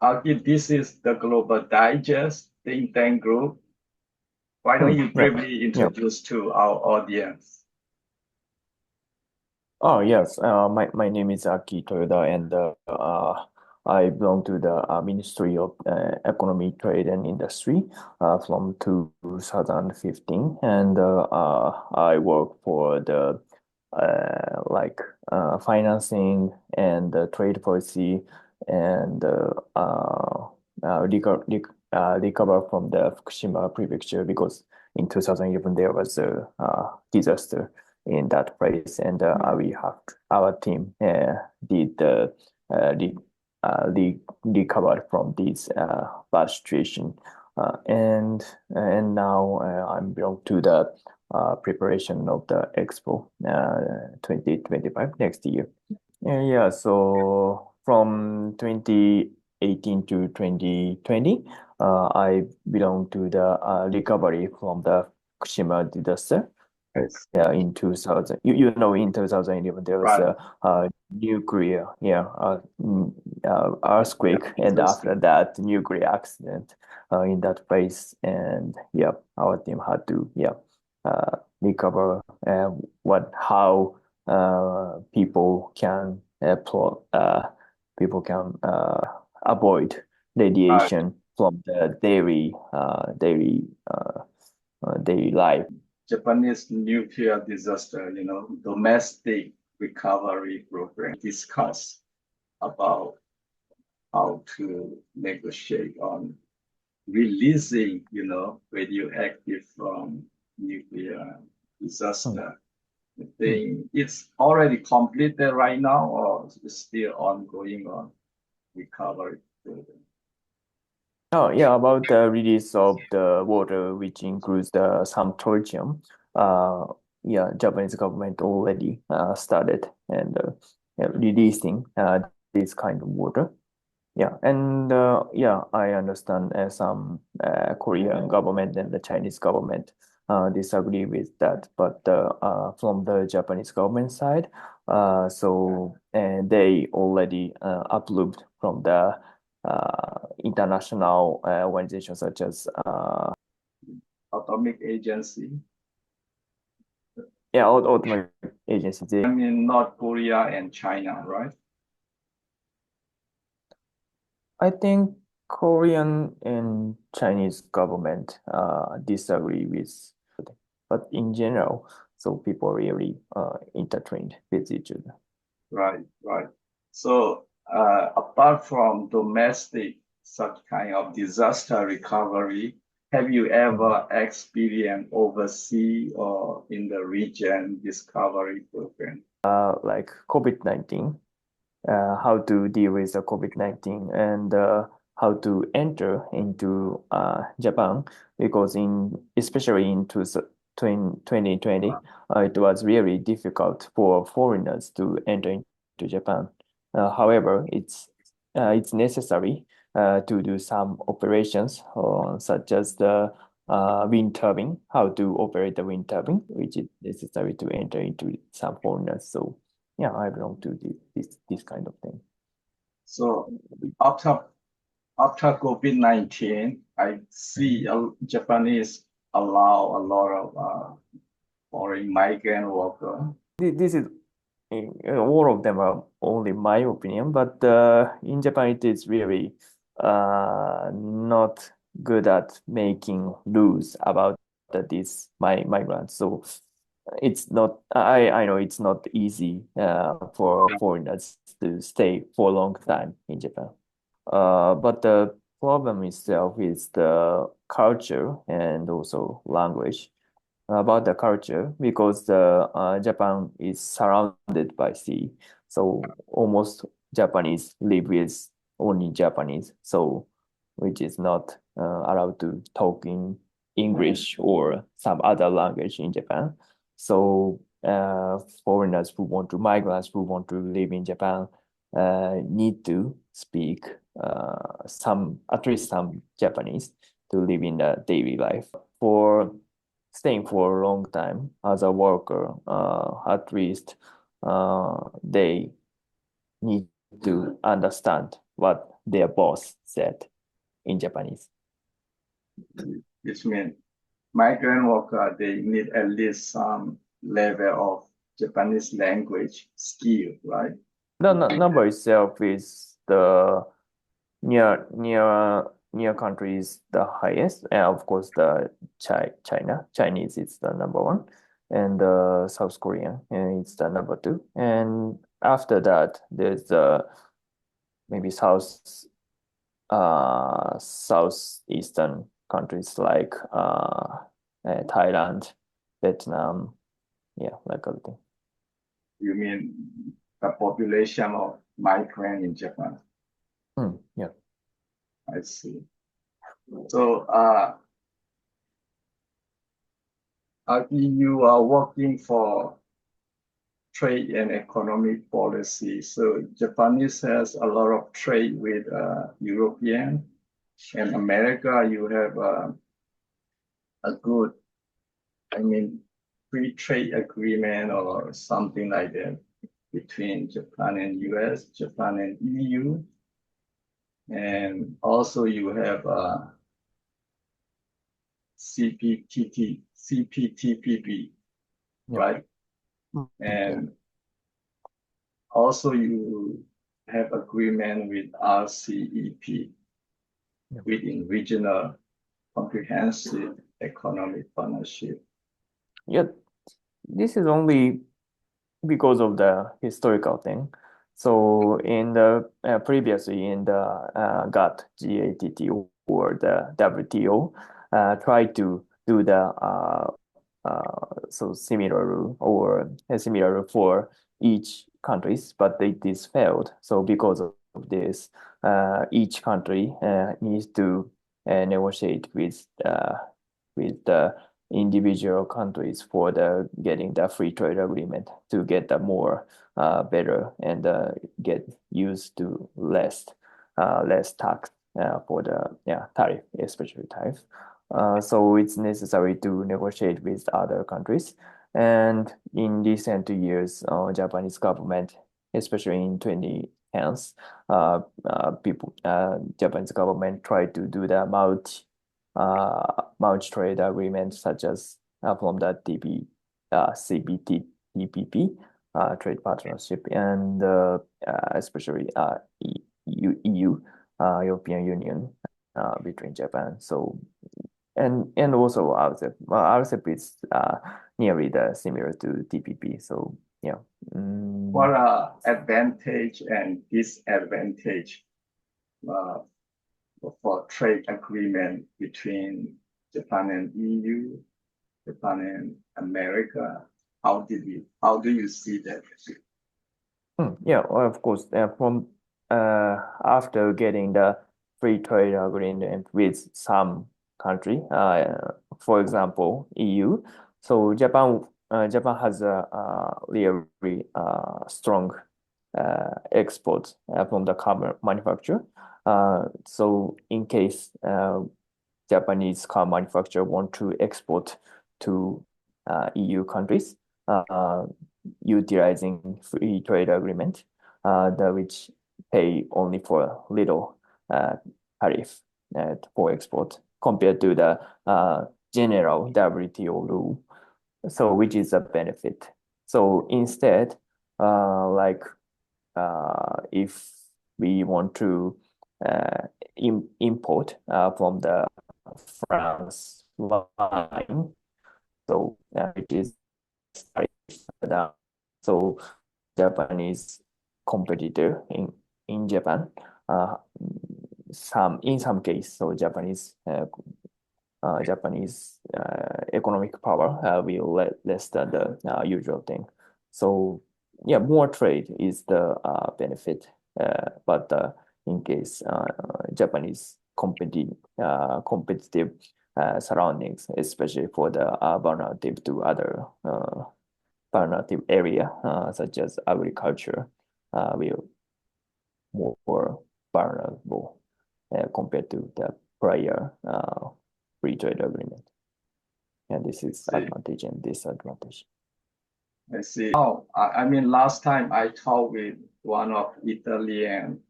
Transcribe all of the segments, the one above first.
Aki, this is the Global Digest think tank group. Why don't you Yeah, briefly yeah. introduce to our audience? Oh, yes. My name is Aki Toyoda, and I belong to the Ministry of Economy, Trade, and Industry from 2015, and I work for the financing and trade policy and recover from the Fukushima prefecture because in 2011 there was a disaster in that place, and we have our team did re, recovered from this bad situation, and now I'm belong to the preparation of the Expo 2025 next year. Yeah, so from 2018 to 2020, I belong to the recovery from the Fukushima disaster. Yes. Yeah, in 2000, in 2011 there was Right. a nuclear, earthquake, and after Interesting. that, nuclear accident in that place, and yeah, our team had to recover how people can avoid Right. radiation from the daily life. Japanese nuclear disaster, domestic recovery program discuss about how to negotiate on releasing, radioactive from nuclear Hmm. disaster. I Hmm. think it's already completed right now, or it's still ongoing on recovery program. Oh, yeah, about the release of the water, which includes some tritium. Uh, yeah, Japanese government already started and releasing this kind of water. Yeah, and I understand some Korean government and the Chinese government disagree with that, but from the Japanese government side, and they already approved from the international organizations such as Atomic Agency. automatic agencies. I mean, North Korea and China, right? I think Korean and Chinese government disagree with, but in general, so people really intertwined with each other. Right, right. So, apart from domestic such kind of disaster recovery, have you Mhm. ever experienced overseas or in the region discovery program? Like COVID-19, how to deal with the COVID-19 and how to enter into Japan, because especially in 2020, it was really difficult for foreigners to enter into Japan. However, it's necessary to do some operations, such as the wind turbine, how to operate the wind turbine, which is necessary to enter into some foreigners. So yeah, I belong to this kind of thing. So, after COVID-19, I see Mhm. Japanese allow a lot of foreign migrant worker. This is all of them are only my opinion, but in Japan it is really not good at making rules about this migrants. So it's not. I know it's not easy for foreigners to stay for a long time in Japan. But the problem itself is the culture and also language. About the culture, because the Japan is surrounded by sea, so almost Japanese live with only Japanese, so which is not allowed to talk in English or some other language in Japan. So foreigners who want to migrants who want to live in Japan need to speak some at least some Japanese to live in the daily life. For staying for a long time as a worker, at least they need to understand what their boss said in Japanese. Which means migrant worker, they need at least some level of Japanese language skill, right? The number itself is the near country is the highest, and of course the Chinese is the number one, and South Korean and it's the number two, and after that there's maybe southeastern countries like Thailand, Vietnam, yeah, like everything. You mean the population of migrant in Japan? Yeah. I see. So you are working for trade and economic policy. So Japanese has a lot of trade with European and America. You have a good, I mean, free trade agreement or something like that between Japan and US, Japan and EU. And also you have CPTPP, Yeah. right? And also you have agreement with RCEP, Yeah. within Regional Comprehensive Economic Partnership. Yeah, this is only because of the historical thing. So in the previously in the GATT or the WTO, tried to do the so similar rule or a similar rule for each countries, but this failed. So because of this, each country needs to negotiate with the individual countries for the getting the free trade agreement to get the more better and get used to less tax for the tariff, especially tariff. So it's necessary to negotiate with other countries. And in recent years, Japanese government, especially in 2010s, Japanese government tried to do the multi-trade agreement such as from the CPTPP, trade partnership, and especially EU, European Union, between Japan. So and also RCEP. RCEP is nearly similar to TPP. So yeah. What are advantage and disadvantage for trade agreement between Japan and EU, Japan and America? How do you see that? Yeah, well, of course, from after getting the free trade agreement with some country, for example, EU. So Japan has a really strong export from the car manufacturer. So in case Japanese car manufacturer want to export to EU countries, utilizing free trade agreement, which pay only for little tariff for export compared to the general WTO rule. So which is a benefit. So instead, if we want to import from the France line, so it is down. So Japanese competitor in Japan, in some case, so Japanese economic power will less than the usual thing. So yeah, more trade is the benefit, but in case Japanese competitive surroundings, especially for the alternative to other alternative area such as agriculture, will more vulnerable compared to the prior free trade agreement. And this is advantage and disadvantage. I see. Oh, I mean, last time I talked with one of Italian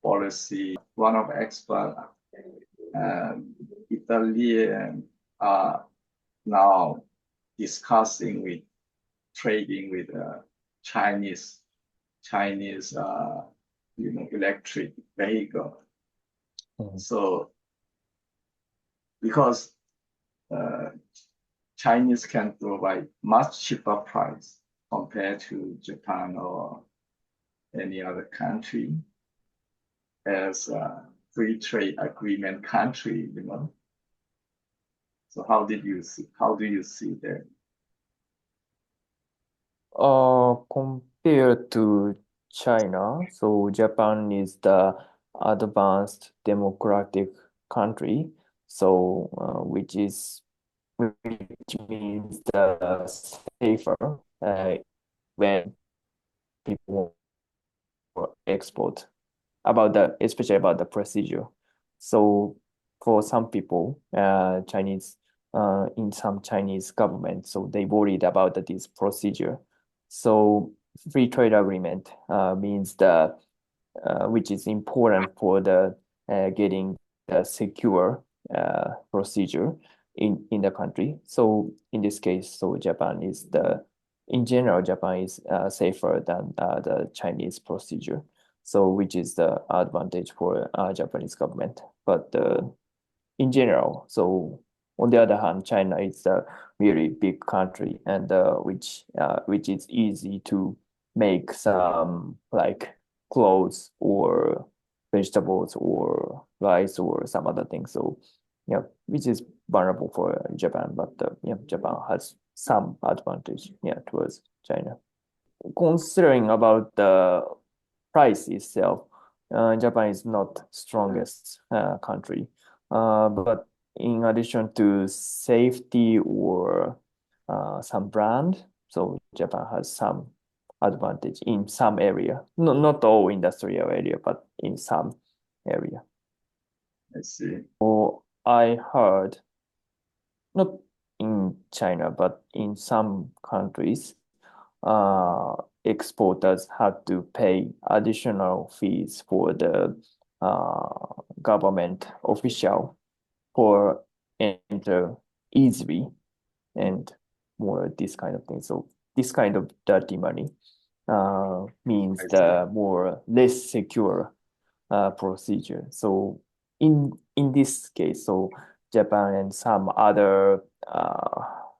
policy, one of expert, Italian are now discussing with trading with Chinese electric vehicle. So because Chinese can provide much cheaper price compared to Japan or any other country as a free trade agreement country, So how do you see that? Compared to China, so Japan is the advanced democratic country, so which means the safer when people export especially about the procedure. So for some people, Chinese in some Chinese government, so they worried about this procedure. So free trade agreement means which is important for the getting the secure procedure in the country. So in this case, so in general, Japan is safer than the Chinese procedure. So which is the advantage for Japanese government. But in general, so on the other hand, China is a really big country and which is easy to make some like clothes or vegetables or rice or some other things. So yeah, which is vulnerable for Japan, but yeah, Japan has some advantage towards China. Considering about the price itself, Japan is not strongest country. But in addition to safety or some brand, so Japan has some advantage in some area. No, not all industrial area, but in some area. I see. Or I heard, not in China, but in some countries, exporters had to pay additional fees for the government official for enter easily and more this kind of thing. So this kind of dirty money means I see. the more less secure procedure. So in this case, so Japan and some other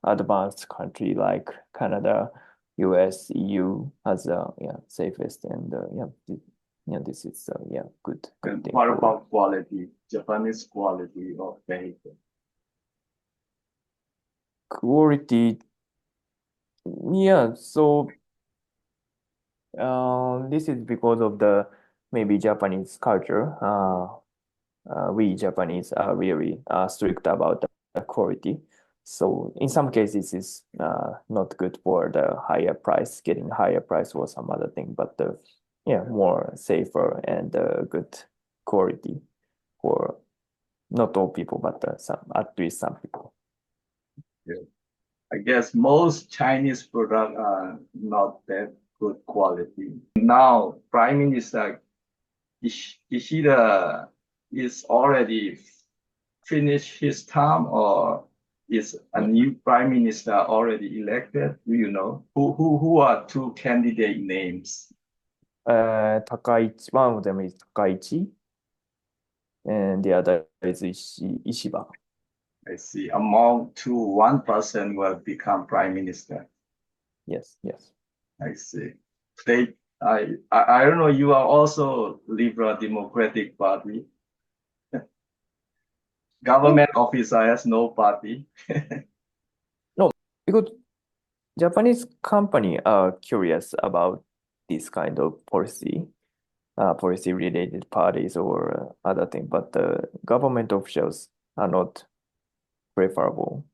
advanced country like Canada, US, EU has safest and this is good And thing what for about quality, Japanese quality of vehicle? quality. Yeah, so this is because of the maybe Japanese culture. We Japanese are really strict about the quality. So in some cases, it's not good for the higher price, getting higher price or some other thing, but more safer and good quality for not all people, but at least some people. Yeah. I guess most Chinese products are not that good quality. Now, Prime Minister Kishida is already finished his term, or is a new Prime Minister already elected? Do you know who are two candidate names? Takaichi, one of them is Takaichi, and the other is Ishiba. I see. Among two, one person will become Prime Minister. Yes. I see. I don't know. You are also Liberal Democratic Party. Government officer has no party. No, because Japanese company are curious about this kind of policy related parties or other thing, but the government officials are not preferable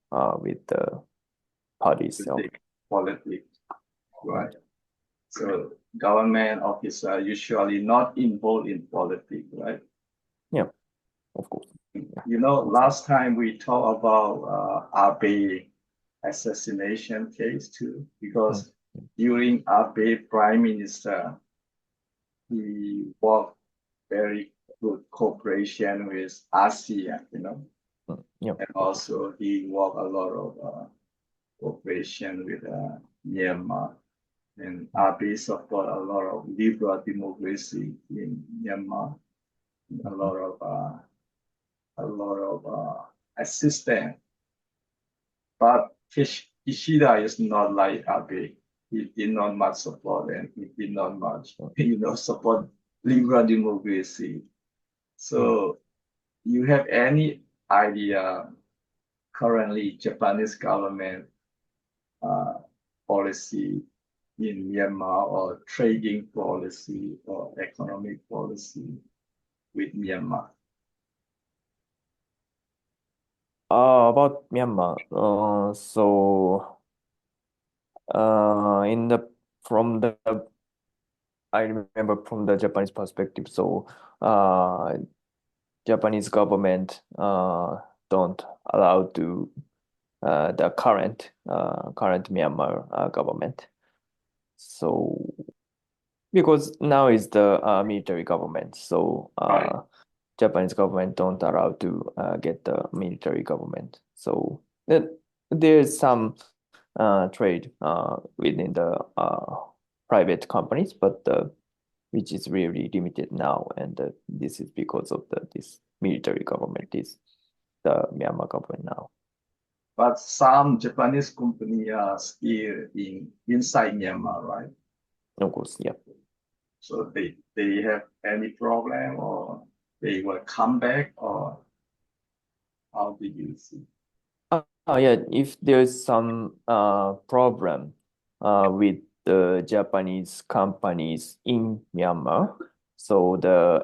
with the party itself. Politics, right? So government officer usually not involved in politics, right? Yeah, of course. Last time we talked about Abe assassination case too, because during Abe Prime Minister, he worked very good cooperation with ASEAN, Yep. and also he worked a lot of cooperation with Myanmar. And Abe support a lot of liberal democracy in Myanmar, a lot of assistance. But Kishida is not like Abe. He did not much support and he did not much, support liberal democracy. So you have any idea currently Japanese government policy in Myanmar or trading policy or economic policy with Myanmar? About Myanmar, so I remember from the Japanese perspective, so Japanese government don't allow to the current Myanmar government. So because now is the military government, so Right. Japanese government don't allow to get the military government. So there's some trade within the private companies, but which is really limited now, and this is because of this military government is the Myanmar government now. But some Japanese company are still inside Myanmar, right? Of course, yeah. So they have any problem or they will come back or how do you see? Yeah, if there's some problem with the Japanese companies in Myanmar, so the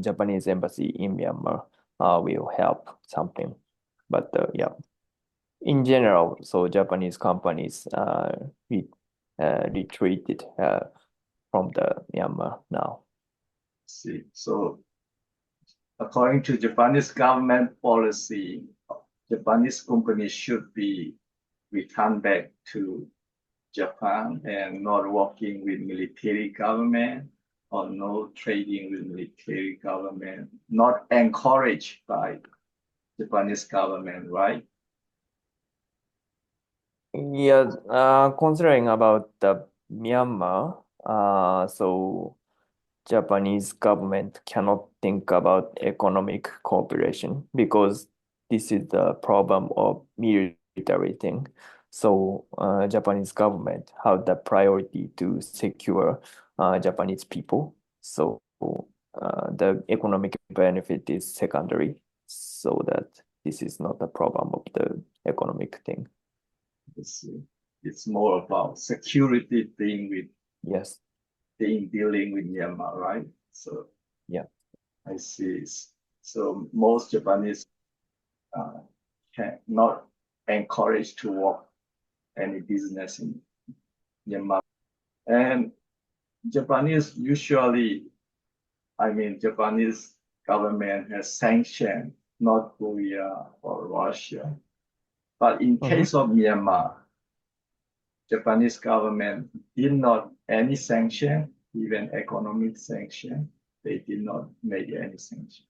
Japanese embassy in Myanmar will help something. But yeah, in general, so Japanese companies retreated from the Myanmar now. See, so according to Japanese government policy, Japanese companies should be returned back to Japan and not working with military government or no trading with military government, not encouraged by Japanese government, right? Yeah, considering about the Myanmar, so Japanese government cannot think about economic cooperation because this is the problem of military thing. So Japanese government have the priority to secure Japanese people. So the economic benefit is secondary, so that this is not a problem of the economic thing. It's more about security thing with Yes. dealing with Myanmar, right? So yeah, I see. So most Japanese can not encouraged to work any business in Myanmar. And Japanese Japanese government has sanctioned North Korea or Russia. But in case of Myanmar, Japanese government did not any sanction, even economic sanction. They did not make any sanction.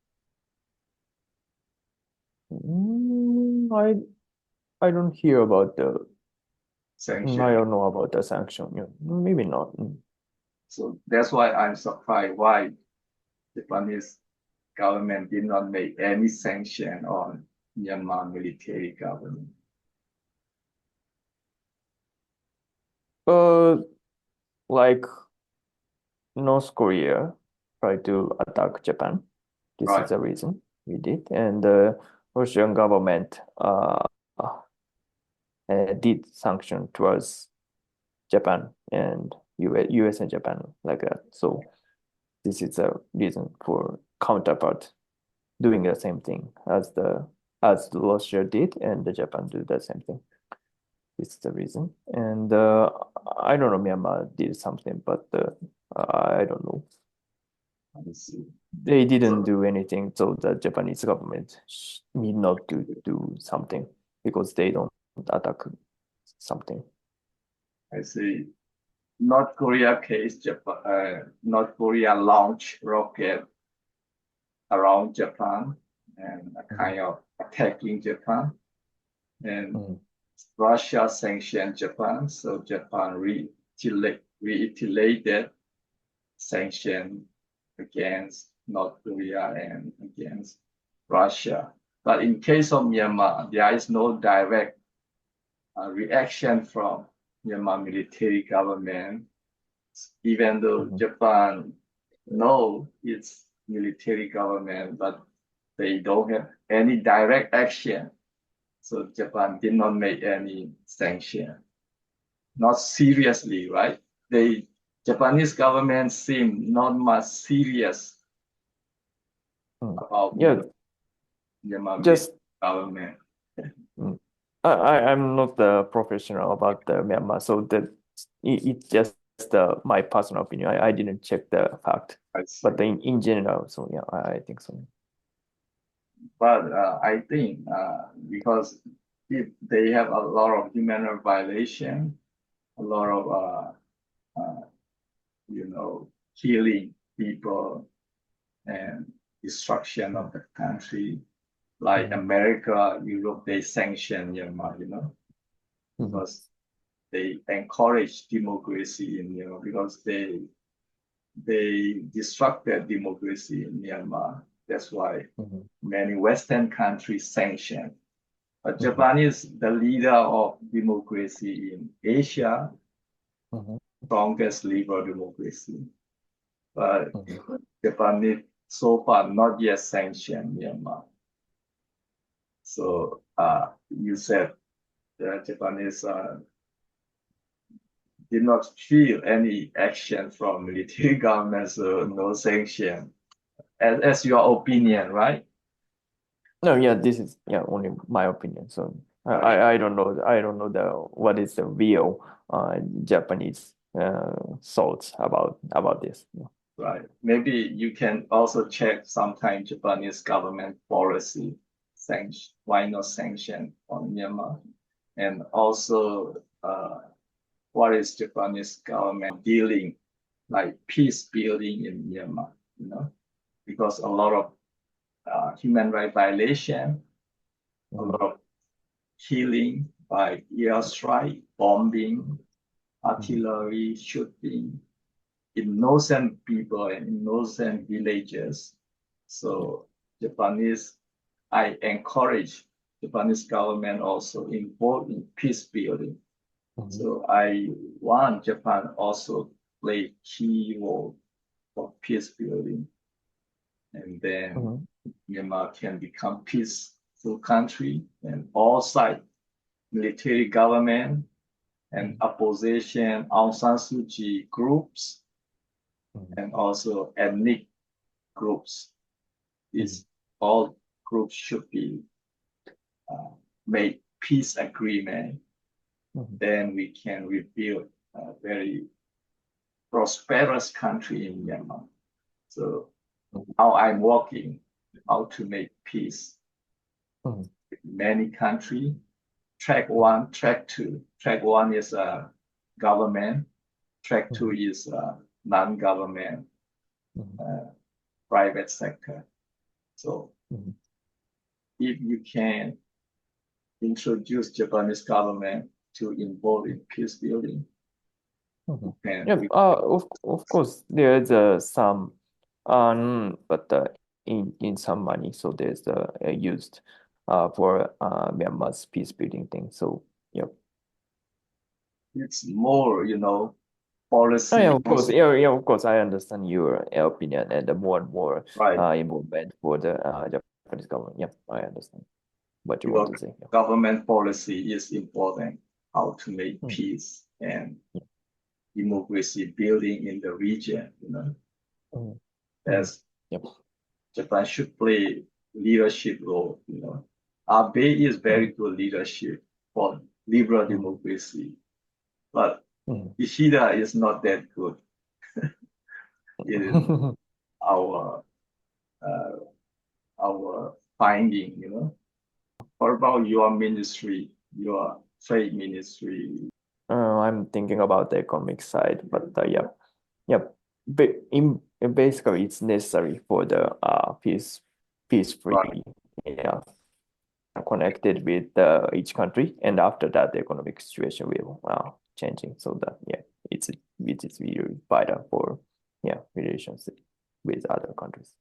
I don't hear about the Sanction. I don't know about the sanction. Yeah, maybe not. So that's why I'm surprised why Japanese government did not make any sanction on Myanmar military government. Like North Korea tried to attack Japan. This Right. is the reason we did, and the Russian government did sanction towards Japan and US and Japan like that. So this is a reason for counterpart doing the same thing as the Russia did, and the Japan do the same thing. This is the reason. And I don't know, Myanmar did something, but I don't know. I see. They didn't do anything, so the Japanese government need not to do something because they don't attack something. I see. North Korea case, North Korea launched rocket around Japan and a kind of attacking Japan. And Mhm. Russia sanctioned Japan, so Japan reiterated sanction against North Korea and against Russia. But in case of Myanmar, there is no direct reaction from Myanmar military government, even though Mhm. Japan know its military government, but they don't have any direct action. So Japan did not make any sanction, not seriously, right? The Japanese government seemed not much serious about Yeah, Myanmar just government. I'm not the professional about the Myanmar, so it's just my personal opinion. I didn't check the fact, I see. but in general, so yeah, I think so. But I think because if they have a lot of human rights violation, a lot of killing people and destruction of the country, like America, Europe, they sanction Myanmar, because they encourage democracy in Myanmar, because they disrupted democracy in Myanmar. That's why many Western countries sanction. But Japan is the leader of democracy in Asia, strongest liberal democracy. But Japan is so far not yet sanctioned Myanmar. So you said the Japanese did not feel any action from military government, so no sanction. As your opinion, right? No, yeah, this is only my opinion. So I don't know what is the real Japanese thoughts about this. Yeah. Right. Maybe you can also check sometime Japanese government policy sanction, why not sanction on Myanmar, and also what is Japanese government dealing like peace building in Myanmar, because a lot of human rights violation, a lot of killing by airstrike, bombing, artillery shooting, innocent people and innocent villages. So I encourage Japanese government also involved in peace building. So I want Japan also play key role for peace building. And then Myanmar can become peaceful country, and all sides, military government and opposition, Aung San Suu Kyi groups, and also ethnic groups. These all groups should be made peace agreement. Then we can rebuild a very prosperous country in Myanmar. So now I'm working how to make peace with many countries. Track one, track two. Track one is government. Track two is non-government, private sector. So if you can introduce Japanese government to involve in peace building, Yeah, of course there's some but in some money, so there's used for Myanmar's peace building thing. So yeah. it's more, policy. Oh, yeah, of course. Yeah, of course. I understand your opinion and the more and more Right. involvement for the Japanese government. Yeah, I understand what you want to say. Yeah. Government policy is important, how to make peace and democracy building in the region, As Japan should play leadership role, Abe is very good leadership for liberal democracy, but Ishida is not that good. It is our finding, What about your ministry, your trade ministry? I'm thinking about the economic side, but yeah. Basically, it's necessary for the peace-free, yeah, connected with each country, and after that, the economic situation will changing. So that it is really vital for relations with other countries.